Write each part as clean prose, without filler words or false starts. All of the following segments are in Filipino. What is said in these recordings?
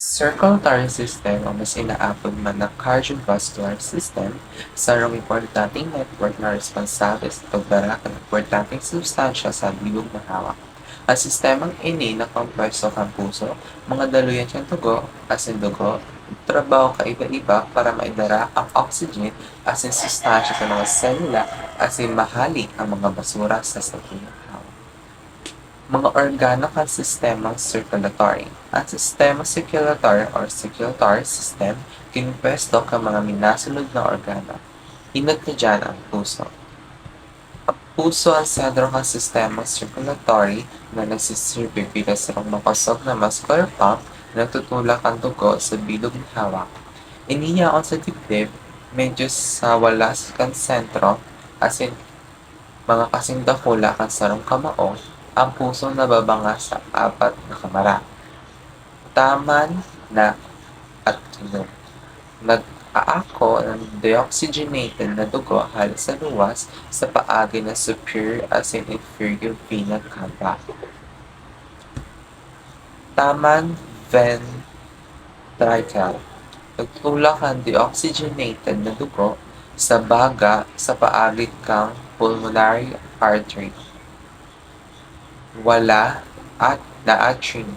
Circulatory system o mas inaapod man na cardiovascular system sarong importanteng network na responsable sa pagdara ng importanteng substansya sa bilog na hawak. Ang sistemang ini na kompreso kang puso, mga daluyan siyang dugo, asin dugo, trabaho kaiba-iba para maidara ang oxygen asin sustansya sa mga selula asin mahali ang mga basura sa sakuyang hawak. Mga organo kan sistemang circulatory. Ang sistema circulatory or circulatory system kinpwesto ka mga minasunod na organo. Hinot na dyan ang puso. Ang puso ang sentro ng sistema circulatory na nagsisirbi bilang sarong makasog na muscular pump na nagtutulak ang dugo sa bilog ng hawak. Iniyaon sa dibdib, medyo sa wala kan sentro, asin mga kasing dakula kan sarong kamaong, ang puso nababanga sa apat na kamara. Taman na at inom. Nag-aako ng deoxygenated na dugo halos sa luwas sa paagi ng superior asin inferior vena cava. Taman ventricle. Nagtulak ang deoxygenated na dugo sa baga sa paagi kang pulmonary artery. Wala at naatrin.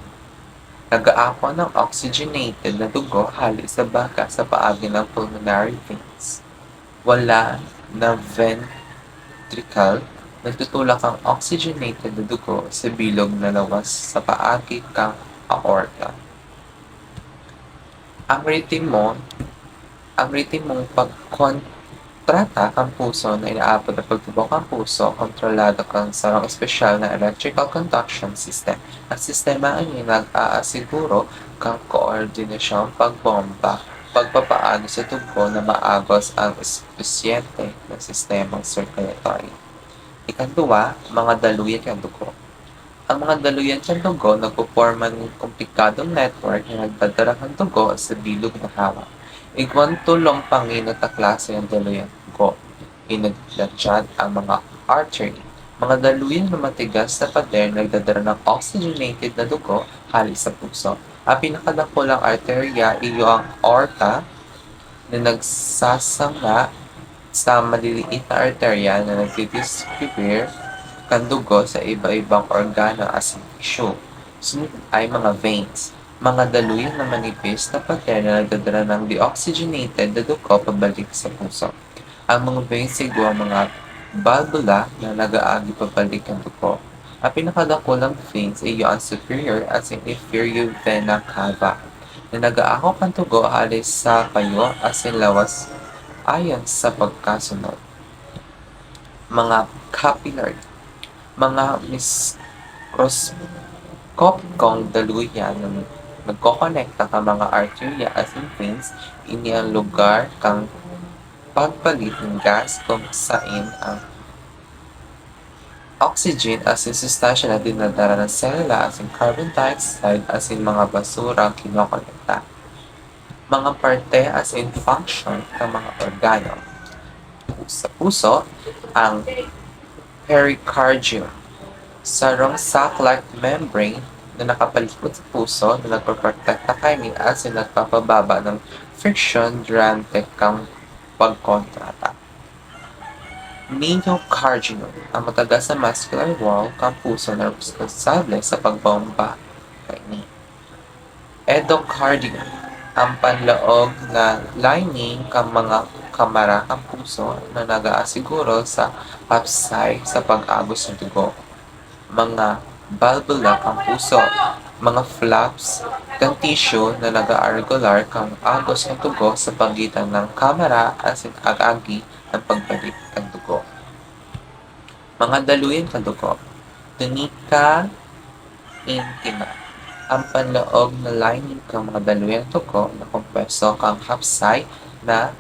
Nag-aako ng oxygenated na dugo halos sa baga sa paagi ng pulmonary veins. Wala na ventricle. Nagtutulak ang oxygenated na dugo sa bilog na lawas sa paagi kang aorta. Ang ritmong pagkontrata kang puso na inaabot na pagtubok ang puso, kontrolado kang sarong espesyal na electrical conduction system. Ang sistema ay nag-aasiguro kang koordinasyong pagbomba, pagpapaano sa dugo na maagos ang espesyente ng sistemang circulatory. Ikatluwa, mga daluyan ng dugo. Ang mga daluyan sa dugo nagpoporma ng komplikadong network na nagdadala ng dugo sa bilog na hawak. Igwan tulong panginot na klase ng daluyan ng dugo. Inaglatyan ang mga artery. Mga daluyan na matigas na pader nagdadala ng oxygenated na dugo halis sa puso. Ang pinakadakulang arterya iyo ang aorta na nagsasanga sa maliliit na arterya na nagdidistribute kan dugo sa iba-ibang organo as in tissue. Sunod ay mga veins, mga daluyan na manipis na pader na nagdadala ng deoxygenated na dugo pabalik sa puso. Ang mga veins ay gawa mga valvula na nag-aagi pabalik ang dugo. Ang pinakadakulang veins ay yung superior at inferior vena cava na nag-aakok ang dugo alis sa payo as in lawas ayon sa pagkasunod. Mga capillary, mga mikroskopikong daluyan na nagkokonekta ka mga arterya at veins, ini ang lugar kang pagpalit ng gas kung saan ang oxygen as in sustansya na dinadala ng selula as in carbon dioxide as in mga basura ang kinokolekta. Mga parte as in function ng mga organo. Sa puso, ang pericardium, sarong sac-like membrane na nakapalikod sa puso na nagpaprotekta kay as in nagpapababa ng friction durante kang pagkontrata. Myocardium, ang matagas na muscular wall kang puso na responsable sa pagbomba kay ni. Endocardium, ang panlaog na lining kang mga kamara kang puso na nag-aasiguro sa hapsay sa pag-agos ng dugo. Mga valvula kang puso, mga flaps kang tissue na nag-aargular kang agos ng dugo sa pagitan ng kamara at ag-agi ng pagbalik ng dugo. Mga daluyan ng dugo. Tunica intima, ang panloob na lining kang mga daluyan ng dugo na kompreso kang hapsay na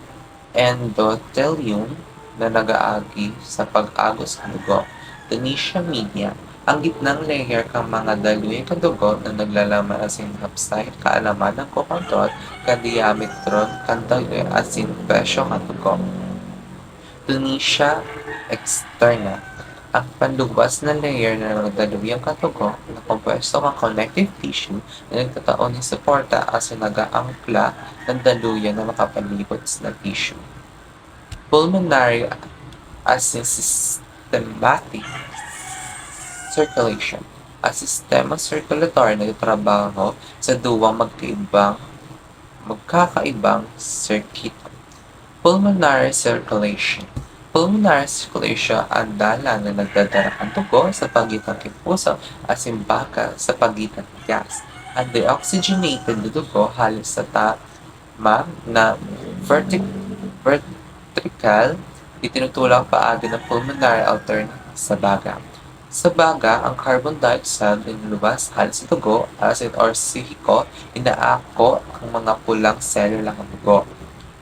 endothelium na nag-aagi sa pag-agos ng dugo. Tunisia media, ang gitnang layer kang mga daluyan ng dugo na naglalaman asin hapsay kaalaman ng kukontrol kan diametron kan daluyan asin presyo kan dugo. Tunisia externa, Ang panlubas na layer na nagdaluyang katugo na kompuesto ng connective tissue na nagtataon ng suporta as nag-aangkla ng daluyan na makapalibot na tissue. Pulmonary as in systematic circulation. Ang sistema circulatory na trabaho sa duwang magkakaibang circuit. Pulmonary circulation. Pulmonary circulation ang dala na nagdadala ng dugo sa pagitan ng puso at simbaka sa pagitan ng gas. Ang deoxygenated na dugo halos sa tama na vertical itinutulak paagi ng pulmonary artery sa baga. Sa baga, ang carbon dioxide ay nilabas halos sa dugo, acid or sihiko, inaako ang mga pulang selula ng dugo.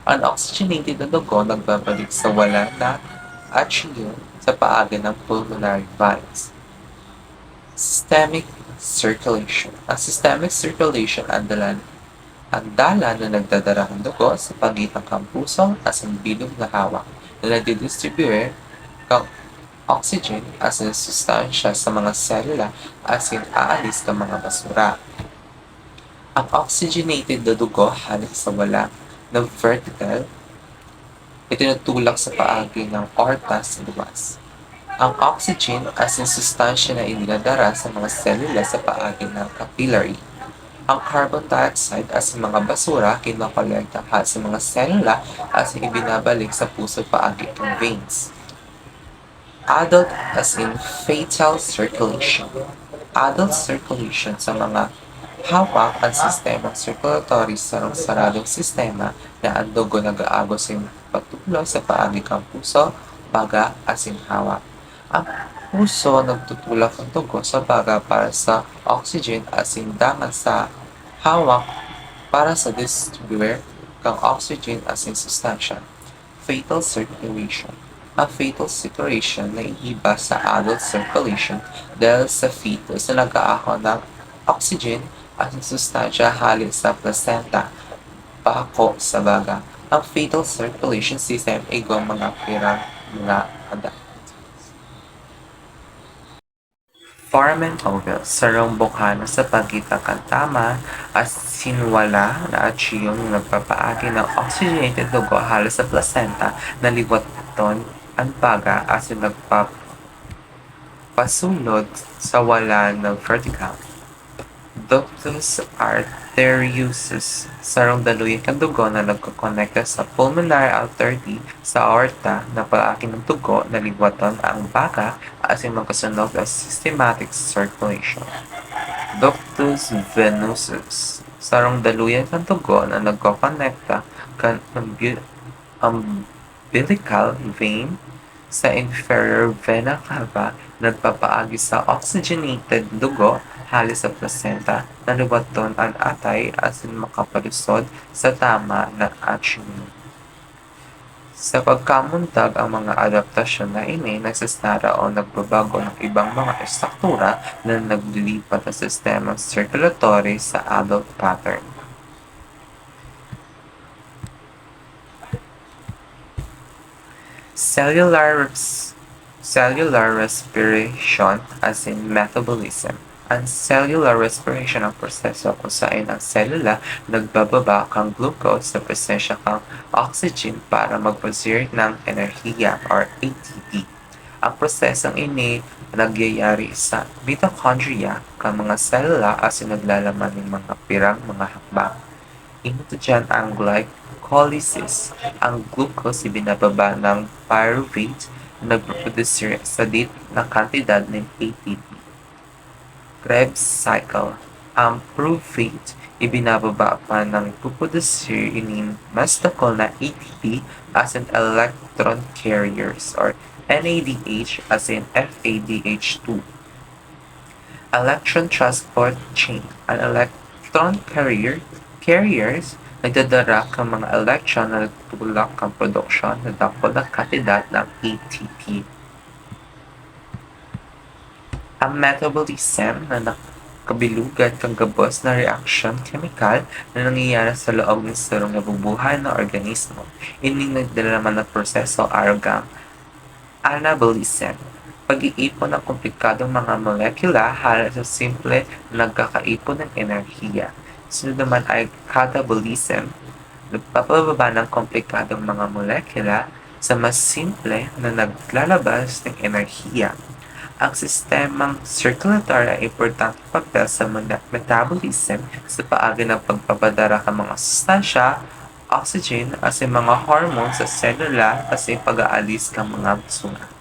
Ang oxygenated na dugo nagbabalik sa wala na atrio sa paagi ng pulmonary valves. Systemic circulation. Ang systemic circulation ang dala na nagdadala ng dugo sa pagitan ng puso at ang bilog na hawak na nadidistribute ng oxygen as in sustansya sa mga selula as in aalis ng mga basura. Ang oxygenated na dugo halos sa wala na vertical itinutulak sa paagi ng aorta sa luwas. Ang oxygen as in sustansya na inidadara sa mga selula sa paagi ng capillary. Ang carbon dioxide as in mga basura kinokolekta sa mga selula as in ibinabalik sa puso paagi ng veins. Adult as in fetal circulation. Adult circulation sa mga hawak ang sistema circulatory sa saradong sistema na ang dugo nag-aagos ay patulo sa paagi ng puso, baga as in hawak. Ang puso nagtutulak ng dugo sa baga para sa oxygen as in dangan sa hawak para sa distribuer ng oxygen as in sustansya. Fetal circulation. Ang fetal circulation na iiba sa adult circulation dahil sa fetus na nag-aahon ng oxygen at sustansya halin sa placenta, pako sa baga. Ang fetal circulation system ay mga pirang mga adak. Foramen ovule, sarong bukhana sa pagitan ng tama at sinwala na atsiyong nagpapaagi ng oxygenated dugo halos sa placenta na liwaton ang baga at nagpapasulod sa wala ng vertical. Ductus arteriosus, sarong daluyan ng dugo na nagkokonekta sa pulmonary artery sa aorta na paagi ng dugo na liwaton ang baga at magkasunog ang systematic circulation. Ductus venosus, sarong daluyan ng dugo na nagkokonekta kan umbilical vein sa inferior vena cava nagpapaagi sa oxygenated dugo halos sa placenta na luwaton ang atay asin makapalusod sa tama na atrium. Sa pagkamuntag ang mga adaptasyon na ini nagsasara o nagbabago ng ibang mga estruktura na naglilipat ang sistema circulatory sa adult pattern. Cellular respiration as in metabolism. Ang cellular respiration ang proseso kung saan ang selula nagbababa kang glucose sa presensya kang oxygen para mag-produce ng enerhiya or ATP. Ang prosesong ini nagyayari sa mitochondria kang mga selula as naglalaman ng mga pirang mga hakbang. Ito dyan ang glycolysis. Ang glucose ibinababa ng pyruvate na nagproduce sa dit na kantidad ng ATP. Krebs cycle. Ang pyruvate ibinababa pa ng nagproduce ng mas takol na ATP as in electron carriers or NADH as in FADH2. Electron transport chain. Ang electron carriers nagdadala ng mga electron na nagtulak ang produksyon na dakol na kantidad ng ATP. Ang metabolism na nakabilugan kang gabos na reaksyon chemical na nangyayari sa loob ng sarong nabubuhay na organismo. Ining nagdala naman ng proseso aragang anabolism. Pag-iipon ng komplikadong mga molekula hala sa simple na nagkakaipon ng enerhiya. Sunod naman ay catabolism. Nagpapababa ng komplikadong mga molekula sa mas simple na naglalabas ng enerhiya. Ang sistemang circulatory ay importanteng papel sa metabolism sa paagi ng pagpapadara ng mga sustansya, oxygen at sa mga hormone sa selula at sa pag-aalis ng mga basura.